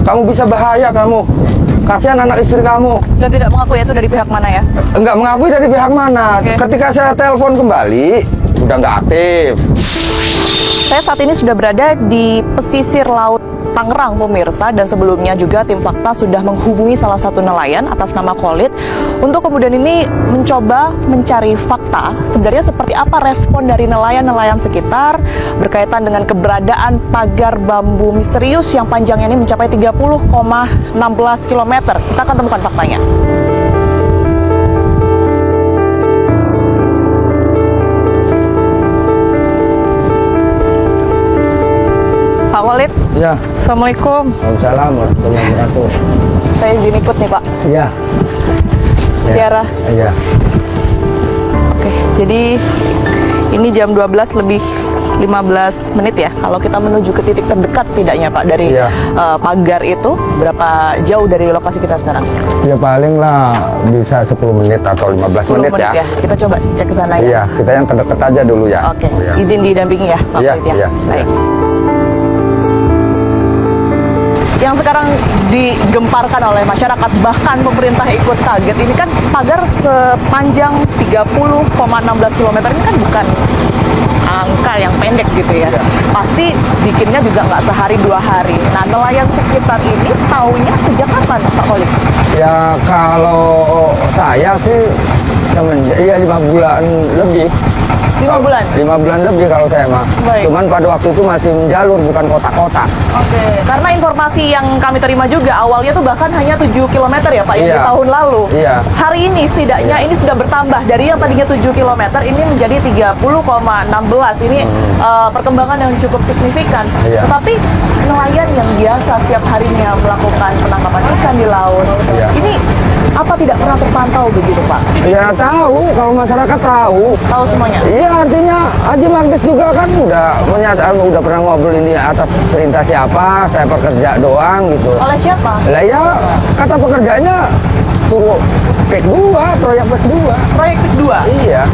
Kamu bisa bahaya kamu. Kasihan anak istri kamu. Dan tidak mengakui itu dari pihak mana ya? Enggak mengakui dari pihak mana. Oke. Ketika saya telepon kembali, udah nggak aktif. Saya saat ini sudah berada di pesisir laut Tangerang, pemirsa, dan sebelumnya juga tim Fakta sudah menghubungi salah satu nelayan atas nama Khalid untuk kemudian ini mencoba mencari fakta sebenarnya seperti apa respon dari nelayan-nelayan sekitar berkaitan dengan keberadaan pagar bambu misterius yang panjangnya ini mencapai 30,16 km. Kita akan temukan faktanya. Pak Khalid. Ya. Assalamualaikum. Waalaikumsalam warahmatullahi wabarakatuh. Saya izin ikut nih Pak. Iya. Tiara. Iya. Oke, jadi ini jam 12 lebih 15 menit ya. Kalau kita menuju ke titik terdekat setidaknya Pak dari Iya. pagar itu, berapa jauh dari lokasi kita sekarang? Ya paling lah bisa 10 menit atau 15 10 menit ya. Kita coba cek ke sana ya. Iya, kita yang terdekat aja dulu ya. Oke, Oh, ya. izin didampingi ya Pak Iya, Khalid ya. iya, Baik. iya. Yang sekarang digemparkan oleh masyarakat, bahkan pemerintah ikut kaget. Ini kan pagar sepanjang 30,16 km ini kan bukan angka yang pendek gitu ya. Pasti bikinnya juga nggak sehari 2 hari. Nah, nelayan sekitar ini taunya sejak kapan Pak Khalid? Ya kalau saya sih semenjak ya 5 bulan lebih. 5 bulan? 5 bulan lebih kalau saya mah. Baik. Cuman pada waktu itu masih menjalur bukan kota-kota. Oke, karena informasi yang kami terima juga awalnya tuh bahkan hanya 7 km ya Pak, yang di Iya. tahun lalu. Iya. Hari ini setidaknya ini sudah bertambah dari yang tadinya 7 km ini menjadi 30,16. Ini perkembangan yang cukup signifikan. Iya. Tetapi nelayan yang biasa setiap harinya melakukan penangkapan ikan di laut, Iya. ini apa tidak pernah terpantau begitu Pak? Ya tahu, kalau masyarakat tahu. Tahu semuanya? Iya, artinya Haji Manggis juga kan udah menyatakan, udah pernah ngobrol ini atas perintah siapa, saya pekerja doang gitu. Oleh siapa? Lah ya, kata pekerjanya suruh PEK 2, proyek PEK 2. Proyek 2? Iya.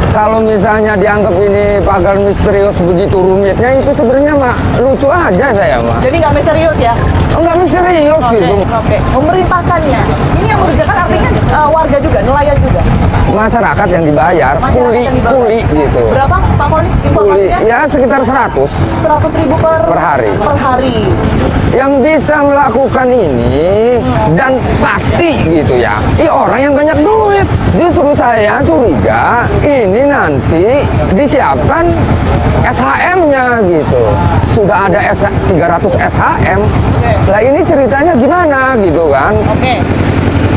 Kalau misalnya dianggap ini pagar misterius begitu rumitnya, itu sebenarnya mah lucu aja saya mah. Jadi nggak misterius ya? Enggak misterius Oke, gitu. oke. Memerintahkannya. Ini yang mengerjakan artinya warga juga, nelayan juga. Masyarakat yang dibayar, Masyarakat yang dibayar. kuli gitu. Berapa Pak Khalid Kuli, informasinya? ya sekitar 100. 100.000 Per hari. Per hari. Yang bisa melakukan ini dan pasti gitu ya, orang yang banyak duit. Justru saya curiga ini nanti disiapkan SHM-nya gitu. Sudah ada 300 SHM. Lah ini ceritanya gimana gitu kan? Oke.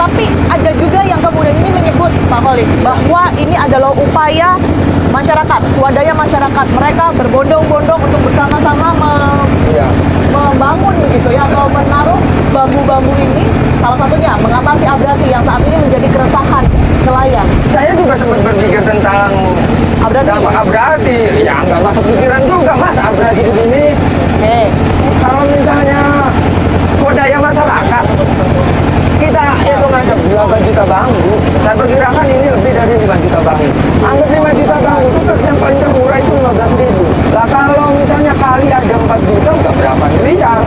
Tapi ada juga yang kemudian ini menyebut Pak Khalid bahwa ini adalah upaya masyarakat, swadaya masyarakat. Mereka berbondong-bondong untuk bersama-sama Iya. membangun begitu ya, atau menaruh bambu-bambu ini, salah satunya mengatasi abrasi yang saat ini menjadi keresahan nelayan. Saya juga sempat berpikir tentang abrasi. Ya nggak masuk pikiran juga mas abrasi begini. Oke. Kalau misalnya swadaya masyarakat, kita hitungan 8 juta bambu. Saya perkirakan ini lebih dari 5 juta bambu. Anggap 5 juta bambu itu yang paling termurah itu 15.000. Lah kalau misalnya kali aja 4 juta udah berapa miliar?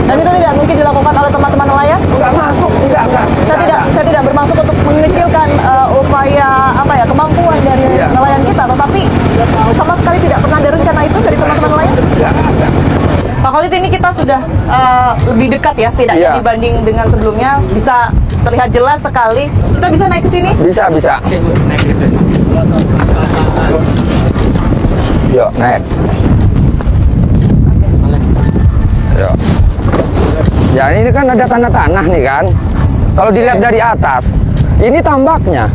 Dan itu tidak mungkin dilakukan oleh teman-teman nelayan? Enggak masuk, enggak. Saya tidak bermaksud untuk mengecilkan upaya kemampuan dari Iya. nelayan kita, tetapi sama sekali tidak pernah ada rencana itu dari teman-teman nelayan. Enggak. Pak Khalid, ini kita sudah lebih dekat ya setidaknya Iya. dibanding dengan sebelumnya, bisa terlihat jelas sekali. Kita bisa naik ke sini? Bisa. Yuk, naik. Yuk. Ya ini kan ada tanah-tanah nih kan. Kalau dilihat dari atas, ini tambaknya.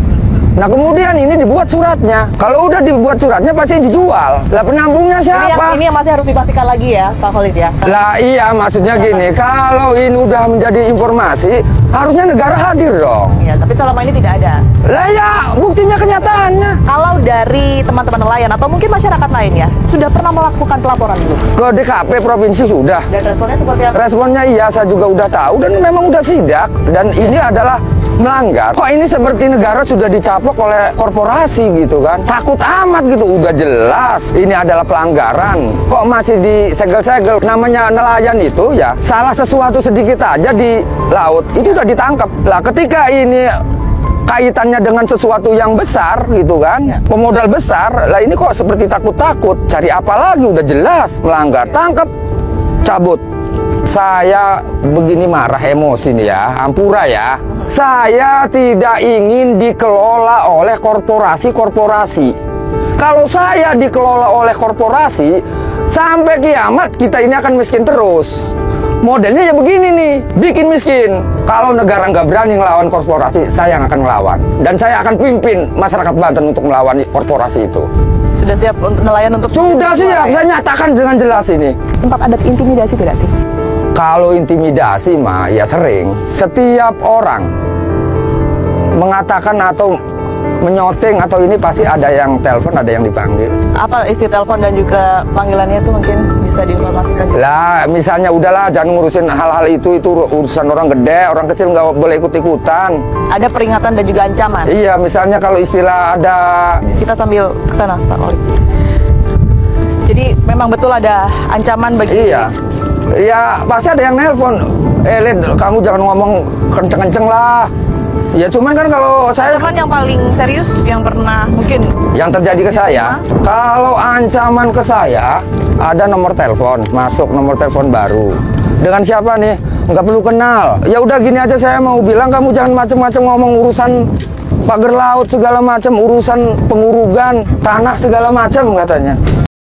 Nah kemudian ini dibuat suratnya. Kalau udah dibuat suratnya pasti dijual. Lah penampungnya siapa? Ini yang masih harus dipastikan lagi ya Pak Khalid ya. Lah iya, maksudnya gini, kalau ini udah menjadi informasi, harusnya negara hadir dong. Iya, tapi selama ini tidak ada. Lah ya, buktinya kenyataannya. Kalau dari teman-teman nelayan atau mungkin masyarakat lain ya, sudah pernah melakukan pelaporan belum? Ke DKP provinsi sudah. Dan responnya seperti apa? Responnya iya, saya juga udah tahu dan memang udah sidak. Dan ini adalah melanggar. Kok ini seperti negara sudah dicaplok oleh korporasi gitu kan? Takut amat gitu, udah jelas ini adalah pelanggaran. Kok masih disegel-segel? Namanya nelayan itu ya, salah sesuatu sedikit aja di laut itu udah ditangkap. Lah ketika ini kaitannya dengan sesuatu yang besar gitu kan, pemodal besar, lah ini kok seperti takut-takut, cari apa lagi, udah jelas melanggar, tangkap, cabut. Saya begini marah, emosi nih ya, ampura ya. Saya tidak ingin dikelola oleh korporasi-korporasi. Kalau saya dikelola oleh korporasi, sampai kiamat kita ini akan miskin terus. Modelnya ya begini nih, bikin miskin. Kalau negara nggak berani ngelawan korporasi, saya yang akan ngelawan. Dan saya akan pimpin masyarakat Banten untuk melawan korporasi itu. Sudah siap untuk nelayan untuk... Sudah siap, saya nyatakan dengan jelas ini. Sempat ada intimidasi tidak sih? Kalau intimidasi mah ya sering. Setiap orang mengatakan atau menyoteng atau ini pasti ada yang telepon, ada yang dipanggil. Apa isi telepon dan juga panggilannya itu mungkin bisa diinformasikan? Lah, misalnya udahlah jangan ngurusin hal-hal itu urusan orang gede, orang kecil nggak boleh ikut-ikutan. Ada Peringatan dan juga ancaman? Iya, misalnya kalau istilah ada... Kita sambil ke sana, Pak Oli. Jadi memang betul ada ancaman bagi... Iya. Ya, pasti ada yang nelpon. Lid, kamu jangan ngomong kenceng-kenceng lah. Ya cuman kan kalau saya kan yang paling serius yang pernah mungkin yang terjadi ke saya, kalau ancaman ke saya ada nomor telepon, masuk nomor telepon baru. Dengan siapa nih? Nggak perlu kenal. Ya udah gini aja, saya mau bilang kamu jangan macam-macam ngomong urusan pagar laut segala macam, urusan pengurugan tanah segala macam katanya.